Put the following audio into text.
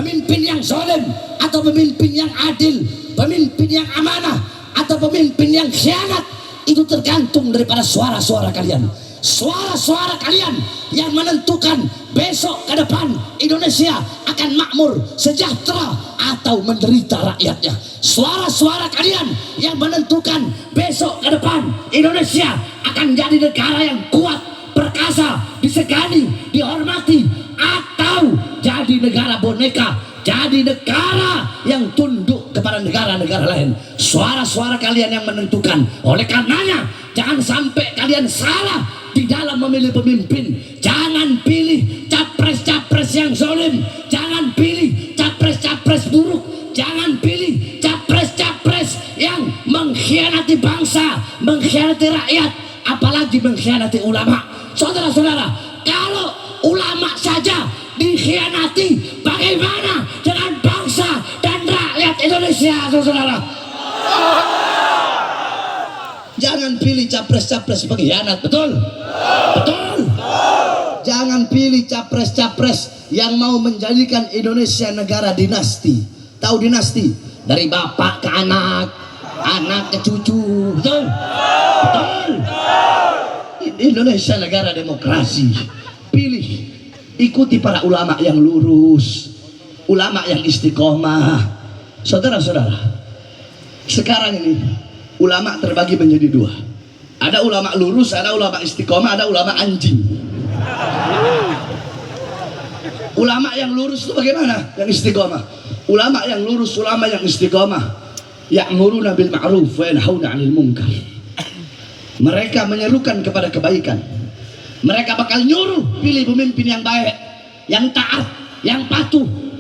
pemimpin yang zalim atau pemimpin yang adil, pemimpin yang amanah atau pemimpin yang khianat, itu tergantung daripada suara-suara kalian. Suara-suara kalian yang menentukan besok ke depan Indonesia akan makmur, sejahtera atau menderita rakyatnya. Suara-suara kalian yang menentukan besok ke depan Indonesia akan jadi negara yang kuat, perkasa, disegani, dihormati, atau jadi negara boneka, jadi negara yang tunduk kepada negara-negara lain. Suara-suara kalian yang menentukan. Oleh karenanya jangan sampai kalian salah di dalam memilih pemimpin. Jangan pilih capres-capres yang zalim, jangan pilih capres-capres buruk, jangan pilih capres-capres yang mengkhianati bangsa, mengkhianati rakyat, apalagi mengkhianati ulama. Saudara-saudara, kalau ulama saja dikhianati, bagaimana dengan bangsa dan rakyat Indonesia, saudara? Jangan pilih capres-capres pengkhianat, betul? Betul. Jangan pilih capres-capres yang mau menjadikan Indonesia negara dinasti. Tahu dinasti? Dari bapak ke anak, anak ke cucu, betul? Betul. Indonesia negara demokrasi. Pilih, ikuti para ulama yang lurus, ulama yang istiqomah. Saudara-saudara, sekarang ini ulama terbagi menjadi dua. Ada ulama lurus, ada ulama istiqomah, ada ulama anjing. Ulama yang lurus itu bagaimana? Yang istiqomah. Ulama yang lurus, ulama yang istiqomah, ya'muruna bil ma'ruf wa yanhauna 'anil munkar. Mereka menyerukan kepada kebaikan. Mereka bakal nyuruh pilih pemimpin yang baik, yang taat, yang patuh,